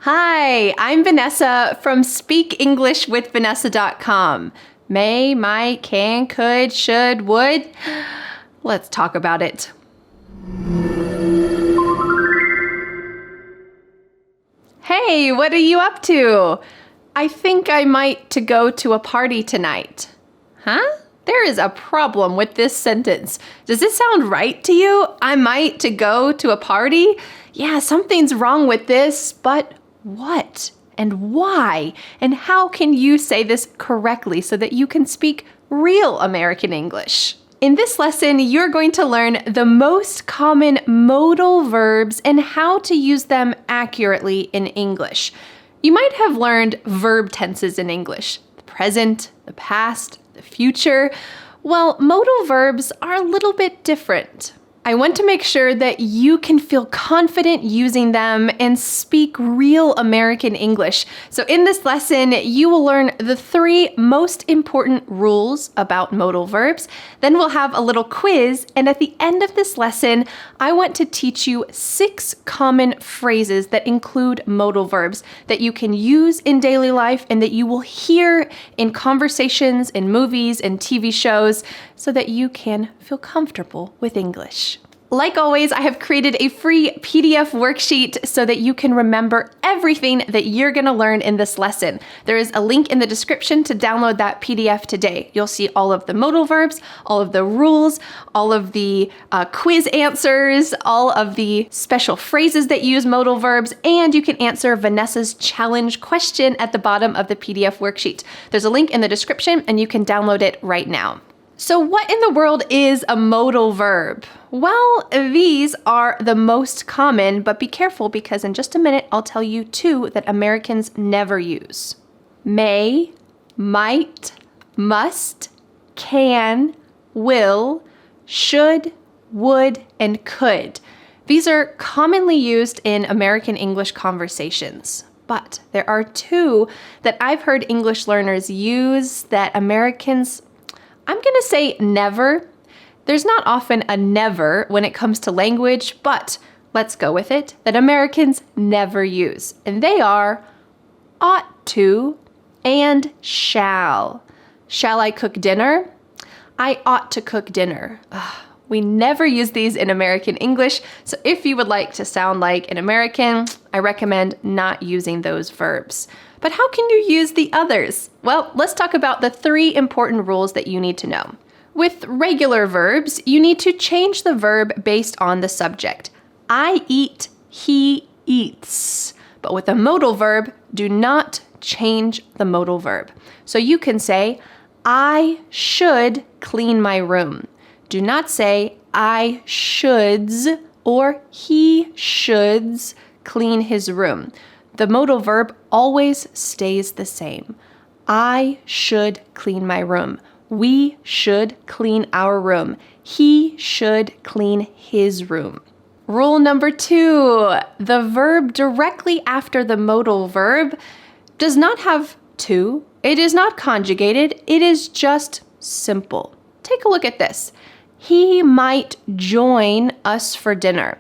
Hi, I'm Vanessa from speakenglishwithvanessa.com. May, might, can, could, should, would. Let's talk about it. Hey, what are you up to? I think I might to go to a party tonight. Huh? There is a problem with this sentence. Does it sound right to you? I might to go to a party? Yeah, something's wrong with this, but what and why? And how can you say this correctly so that you can speak real American English? In this lesson, you're going to learn the most common modal verbs and how to use them accurately in English. You might have learned verb tenses in English: the present, the past, the future. Well, modal verbs are a little bit different. I want to make sure that you can feel confident using them and speak real American English. So in this lesson, you will learn the 3 most important rules about modal verbs. Then we'll have a little quiz, and at the end of this lesson, I want to teach you 6 common phrases that include modal verbs that you can use in daily life and that you will hear in conversations, in movies, and TV shows so that you can feel comfortable with English. Like always, I have created a free PDF worksheet so that you can remember everything that you're going to learn in this lesson. There is a link in the description to download that PDF today. You'll see all of the modal verbs, all of the rules, all of the quiz answers, all of the special phrases that use modal verbs, and you can answer Vanessa's challenge question at the bottom of the PDF worksheet. There's a link in the description and you can download it right now. So what in the world is a modal verb? Well, these are the most common, but be careful because in just a minute I'll tell you 2 that Americans never use. May, might, must, can, will, should, would, and could. These are commonly used in American English conversations. But there are 2 that I've heard English learners use that Americans, I'm going to say never. There's not often a never when it comes to language, but let's go with it, that Americans never use. And they are ought to and shall. Shall I cook dinner? I ought to cook dinner. We never use these in American English, so if you would like to sound like an American, I recommend not using those verbs. But how can you use the others? Well, let's talk about the 3 important rules that you need to know. With regular verbs, you need to change the verb based on the subject. I eat, he eats. But with a modal verb, do not change the modal verb. So you can say, I should clean my room. Do not say, I shoulds or he shoulds clean his room. The modal verb always stays the same. I should clean my room. We should clean our room. He should clean his room. Rule number 2, the verb directly after the modal verb does not have to. It is not conjugated. It is just simple. Take a look at this. He might join us for dinner.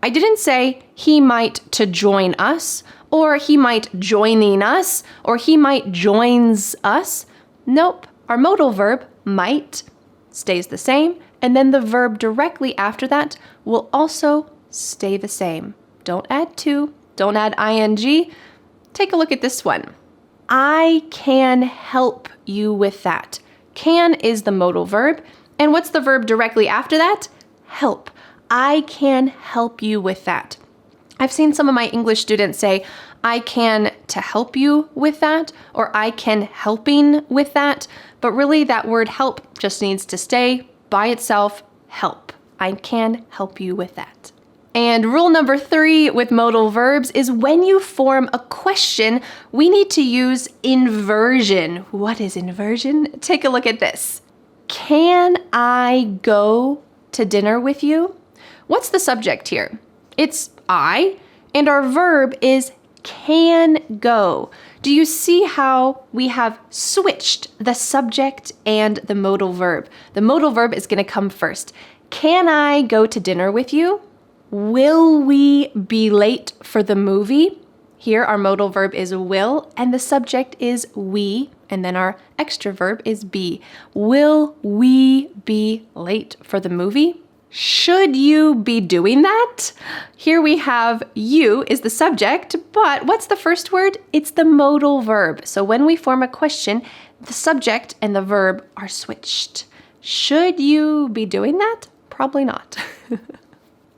I didn't say he might to join us, or he might joining us, or he might joins us. Nope, our modal verb, might, stays the same, and then the verb directly after that will also stay the same. Don't add to, don't add ing. Take a look at this one. I can help you with that. Can is the modal verb, and what's the verb directly after that? Help. I can help you with that. I've seen some of my English students say, I can to help you with that, or I can helping with that, but really that word help just needs to stay by itself, help. I can help you with that. And rule number 3 with modal verbs is when you form a question, we need to use inversion. What is inversion? Take a look at this. Can I go to dinner with you? What's the subject here? It's I, and our verb is can go. Do you see how we have switched the subject and the modal verb? The modal verb is going to come first. Can I go to dinner with you? Will we be late for the movie? Here, our modal verb is will, and the subject is we, and then our extra verb is be. Will we be late for the movie? Should you be doing that? Here we have you is the subject, but what's the first word? It's the modal verb. So when we form a question, the subject and the verb are switched. Should you be doing that? Probably not.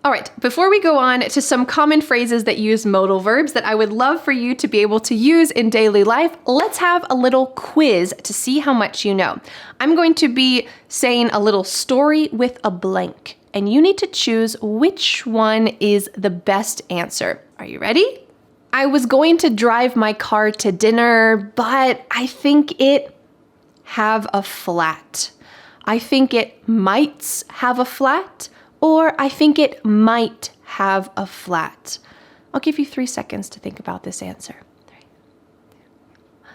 All right, before we go on to some common phrases that use modal verbs that I would love for you to be able to use in daily life, let's have a little quiz to see how much you know. I'm going to be saying a little story with a blank, and you need to choose which one is the best answer. Are you ready? I was going to drive my car to dinner, but I think it have a flat. I think it might have a flat, or I think it might have a flat. I'll give you 3 seconds to think about this answer. 3, 2, 1.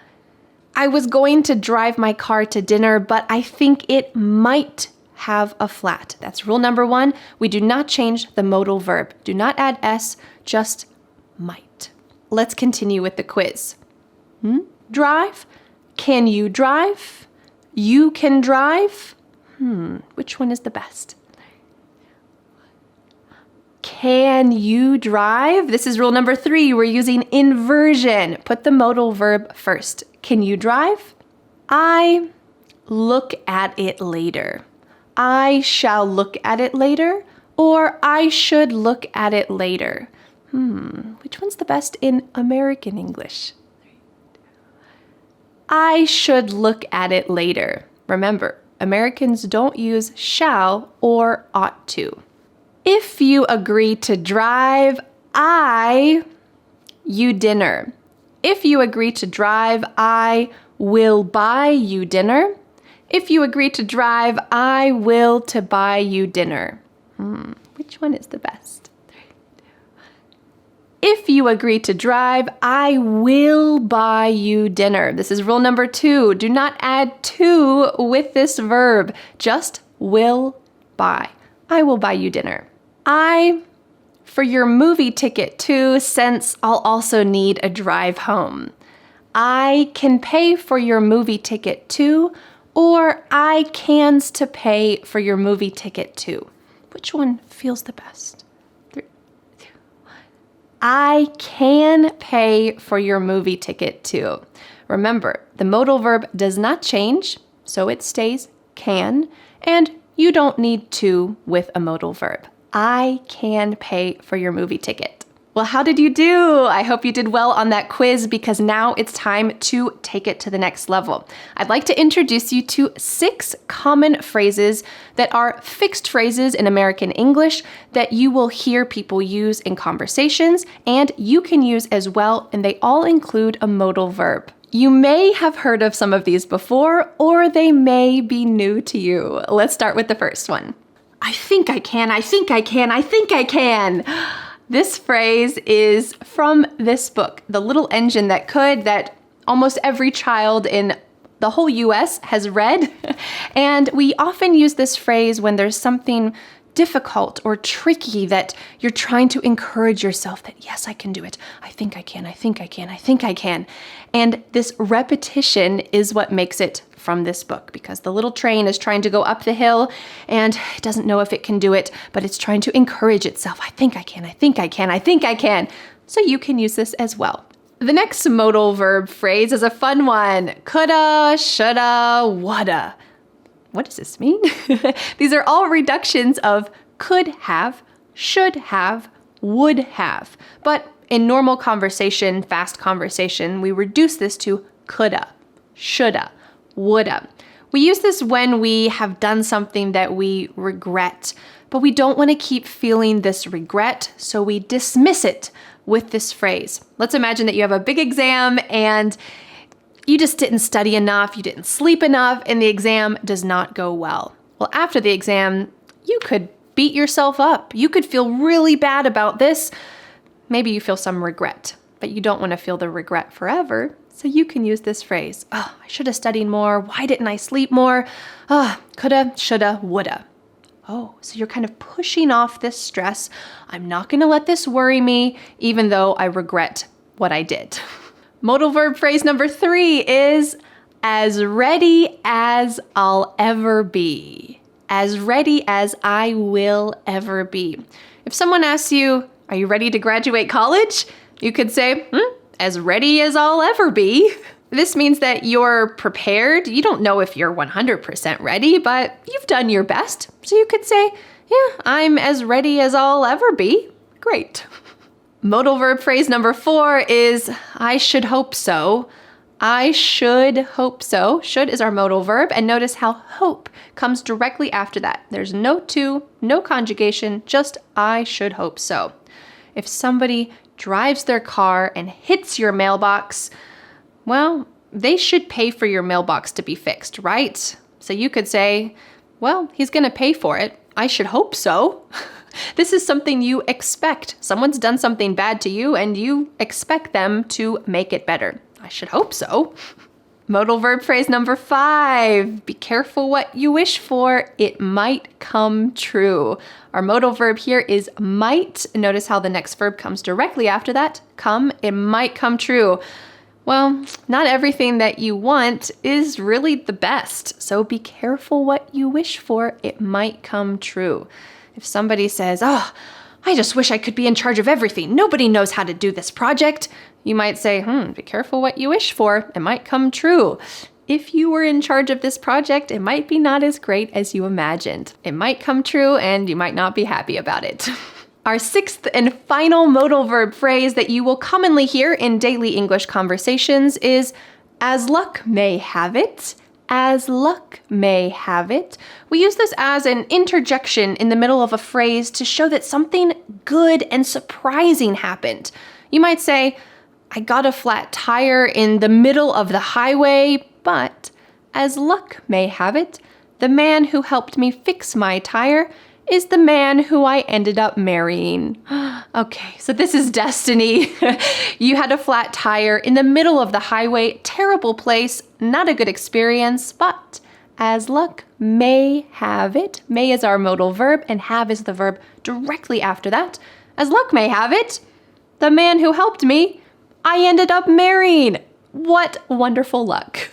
I was going to drive my car to dinner, but I think it might have a flat. That's rule number 1. We do not change the modal verb. Do not add S, just might. Let's continue with the quiz. Drive? Can you drive? You can drive? Which one is the best? Can you drive? This is rule number 3. We're using inversion. Put the modal verb first. Can you drive? I look at it later. I shall look at it later, or I should look at it later. Which one's the best in American English? I should look at it later. Remember, Americans don't use shall or ought to. If you agree to drive, you dinner. If you agree to drive, I will buy you dinner. If you agree to drive, I will to buy you dinner. Which one is the best? 3, 2, 1. If you agree to drive, I will buy you dinner. This is rule number 2. Do not add to with this verb. Just will buy. I will buy you dinner. For your movie ticket too, since I'll also need a drive home. I can pay for your movie ticket too, or I cans to pay for your movie ticket too. Which one feels the best? 3, 2, 1. I can pay for your movie ticket too. Remember, the modal verb does not change, so it stays can, and you don't need to with a modal verb. I can pay for your movie ticket. Well, how did you do? I hope you did well on that quiz because now it's time to take it to the next level. I'd like to introduce you to 6 common phrases that are fixed phrases in American English that you will hear people use in conversations and you can use as well, and they all include a modal verb. You may have heard of some of these before, or they may be new to you. Let's start with the first one. I think I can, I think I can, I think I can. This phrase is from this book, The Little Engine That Could, that almost every child in the whole US has read. And we often use this phrase when there's something difficult or tricky that you're trying to encourage yourself that, yes, I can do it. I think I can, I think I can, I think I can. And this repetition is what makes it from this book, because the little train is trying to go up the hill and it doesn't know if it can do it, but it's trying to encourage itself. I think I can, I think I can, I think I can. So you can use this as well. The next modal verb phrase is a fun one. Coulda, shoulda, woulda. What does this mean? These are all reductions of could have, should have, would have. But in normal conversation, fast conversation, we reduce this to coulda, shoulda, woulda. We use this when we have done something that we regret, but we don't want to keep feeling this regret, so we dismiss it with this phrase. Let's imagine that you have a big exam and you just didn't study enough, you didn't sleep enough, and the exam does not go well. Well, after the exam, you could beat yourself up. You could feel really bad about this. Maybe you feel some regret, but you don't want to feel the regret forever. So you can use this phrase. Oh, I should have studied more. Why didn't I sleep more? Coulda, shoulda, woulda. Oh, so you're kind of pushing off this stress. I'm not going to let this worry me, even though I regret what I did. Modal verb phrase number 3 is as ready as I'll ever be. As ready as I will ever be. If someone asks you, are you ready to graduate college? You could say, as ready as I'll ever be. This means that you're prepared. You don't know if you're 100% ready, but you've done your best. So you could say, yeah, I'm as ready as I'll ever be. Great. Modal verb phrase number 4 is I should hope so. I should hope so. Should is our modal verb, and notice how hope comes directly after that. There's no to, no conjugation, just I should hope so. If somebody drives their car and hits your mailbox, well, they should pay for your mailbox to be fixed, right? So you could say, well, he's going to pay for it. I should hope so. This is something you expect. Someone's done something bad to you and you expect them to make it better. I should hope so. Modal verb phrase number 5. Be careful what you wish for. It might come true. Our modal verb here is might. Notice how the next verb comes directly after that. Come. It might come true. Well, not everything that you want is really the best. So be careful what you wish for. It might come true. If somebody says, oh, I just wish I could be in charge of everything. Nobody knows how to do this project. You might say, be careful what you wish for. It might come true. If you were in charge of this project, it might be not as great as you imagined. It might come true and you might not be happy about it. Our 6th and final modal verb phrase that you will commonly hear in daily English conversations is as luck may have it. As luck may have it. We use this as an interjection in the middle of a phrase to show that something good and surprising happened. You might say, I got a flat tire in the middle of the highway, but as luck may have it, the man who helped me fix my tire is the man who I ended up marrying. Okay, so this is destiny. You had a flat tire in the middle of the highway, terrible place, not a good experience, but as luck may have it, may is our modal verb and have is the verb directly after that. As luck may have it, the man who helped me, I ended up marrying. What wonderful luck.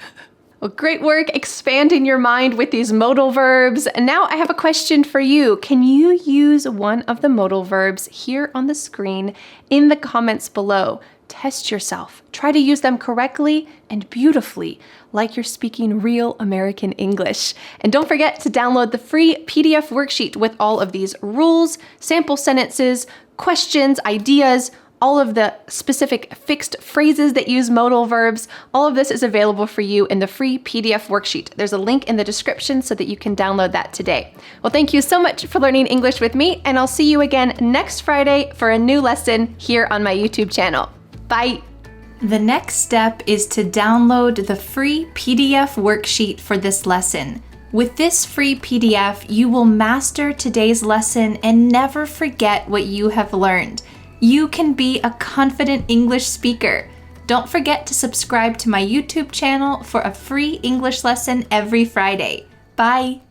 Well, great work expanding your mind with these modal verbs. And now I have a question for you. Can you use one of the modal verbs here on the screen in the comments below? Test yourself. Try to use them correctly and beautifully, like you're speaking real American English. And don't forget to download the free PDF worksheet with all of these rules, sample sentences, questions, ideas, all of the specific fixed phrases that use modal verbs. All of this is available for you in the free PDF worksheet. There's a link in the description so that you can download that today. Well, thank you so much for learning English with me, and I'll see you again next Friday for a new lesson here on my YouTube channel. Bye. The next step is to download the free PDF worksheet for this lesson. With this free PDF, you will master today's lesson and never forget what you have learned. You can be a confident English speaker. Don't forget to subscribe to my YouTube channel for a free English lesson every Friday. Bye!